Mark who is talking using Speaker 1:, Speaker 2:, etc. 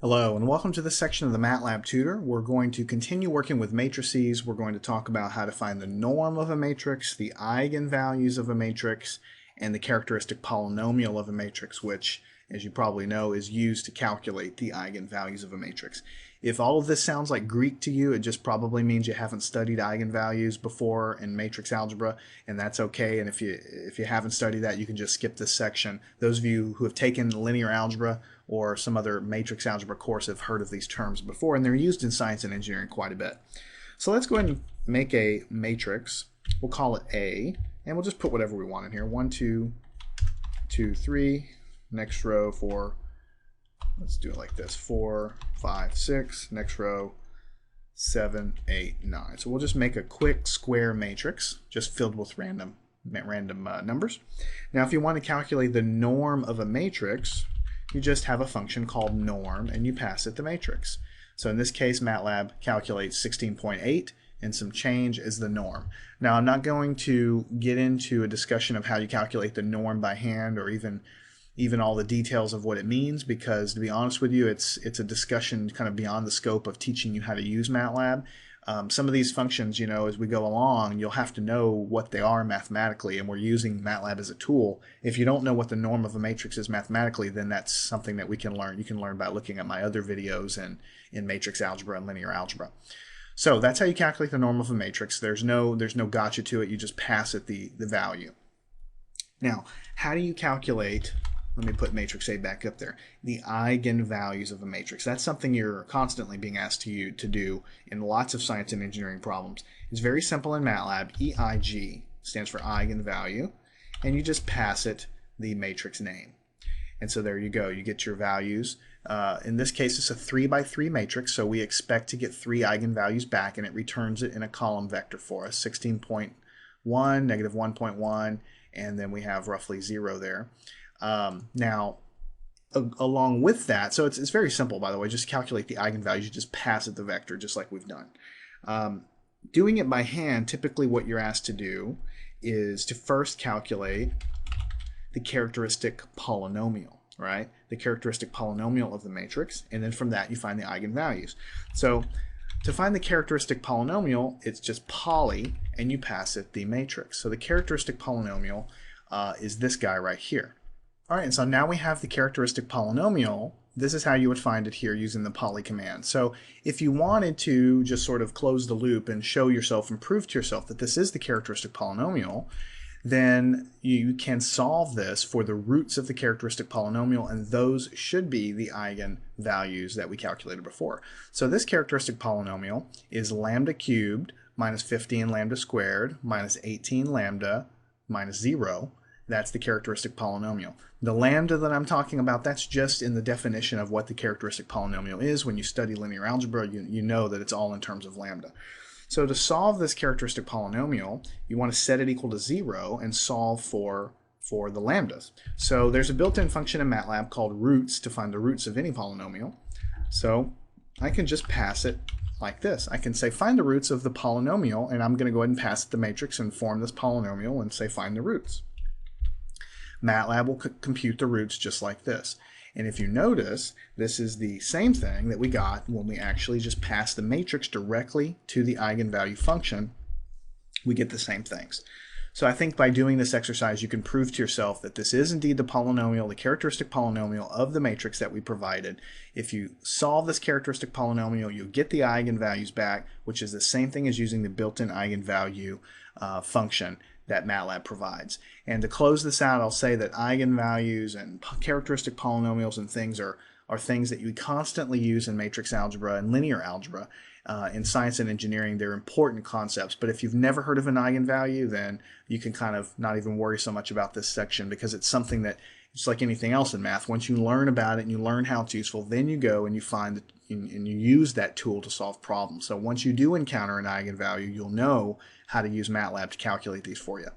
Speaker 1: Hello and welcome to this section of the MATLAB tutor. We're going to continue working with matrices. We're going to talk about how to find the norm of a matrix, the eigenvalues of a matrix, and the characteristic polynomial of a matrix, which, as you probably know, is used to calculate the eigenvalues of a matrix. If all of this sounds like Greek to you, it just probably means you haven't studied eigenvalues before in matrix algebra, and that's okay. And if you haven't studied that, you can just skip this section. Those of you who have taken linear algebra or some other matrix algebra course have heard of these terms before, and they're used in science and engineering quite a bit. So let's go ahead and make a matrix. We'll call it A, and we'll just put whatever we want in here. 1, 2, 2, 3. Next row, 4. Let's do it like this. 4, 5, 6. Next row, 7, 8, 9. So we'll just make a quick square matrix, just filled with random numbers. Now, if you want to calculate the norm of a matrix, you just have a function called norm and you pass it the matrix. So in this case, MATLAB calculates 16.8 and some change is the norm. Now I'm not going to get into a discussion of how you calculate the norm by hand or even all the details of what it means, because to be honest with you, it's a discussion kind of beyond the scope of teaching you how to use MATLAB. Some of these functions, as we go along, you'll have to know what they are mathematically, and we're using MATLAB as a tool. If you don't know what the norm of a matrix is mathematically, then that's something that we can learn. You can learn by looking at my other videos in matrix algebra and linear algebra. So that's how you calculate the norm of a matrix. There's no gotcha to it. You just pass it the value. Now, how do you calculate, let me put matrix A back up there, the eigenvalues of a matrix? That's something you're constantly being asked to do in lots of science and engineering problems. It's very simple in MATLAB. EIG stands for eigenvalue, and you just pass it the matrix name. And so there you go. You get your values. In this case, it's a 3 by 3 matrix, so we expect to get 3 eigenvalues back, and it returns it in a column vector for us, 16.1, negative 1.1, and then we have roughly 0 there. Now, along with that, so it's very simple, by the way, just calculate the eigenvalues. You just pass it the vector, just like we've done. Doing it by hand, typically what you're asked to do is to first calculate the characteristic polynomial, right? The characteristic polynomial of the matrix, and then from that you find the eigenvalues. So to find the characteristic polynomial, it's just poly, and you pass it the matrix. So the characteristic polynomial is this guy right here. All right, and so now we have the characteristic polynomial. This is how you would find it here using the poly command. So if you wanted to just sort of close the loop and show yourself and prove to yourself that this is the characteristic polynomial, then you can solve this for the roots of the characteristic polynomial, and those should be the eigenvalues that we calculated before. So this characteristic polynomial is lambda cubed minus 15 lambda squared minus 18 lambda minus 0. That's the characteristic polynomial. The lambda that I'm talking about, that's just in the definition of what the characteristic polynomial is. When you study linear algebra, you know that it's all in terms of lambda. So to solve this characteristic polynomial, you want to set it equal to 0 and solve for the lambdas. So there's a built-in function in MATLAB called roots to find the roots of any polynomial. So I can just pass it like this. I can say find the roots of the polynomial, and I'm going to go ahead and pass it the matrix and form this polynomial and say find the roots. MATLAB will compute the roots just like this. And if you notice, this is the same thing that we got when we actually just pass the matrix directly to the eigenvalue function. We get the same things. So I think by doing this exercise, you can prove to yourself that this is indeed the polynomial, the characteristic polynomial of the matrix that we provided. If you solve this characteristic polynomial, you'll get the eigenvalues back, which is the same thing as using the built-in eigenvalue function that MATLAB provides. And to close this out, I'll say that eigenvalues and characteristic polynomials and things are things that you constantly use in matrix algebra and linear algebra. In science and engineering, they're important concepts, but if you've never heard of an eigenvalue, then you can kind of not even worry so much about this section, because it's something that, it's like anything else in math. Once you learn about it and you learn how it's useful, then you go and you find that, and you use that tool to solve problems. So once you do encounter an eigenvalue, you'll know how to use MATLAB to calculate these for you.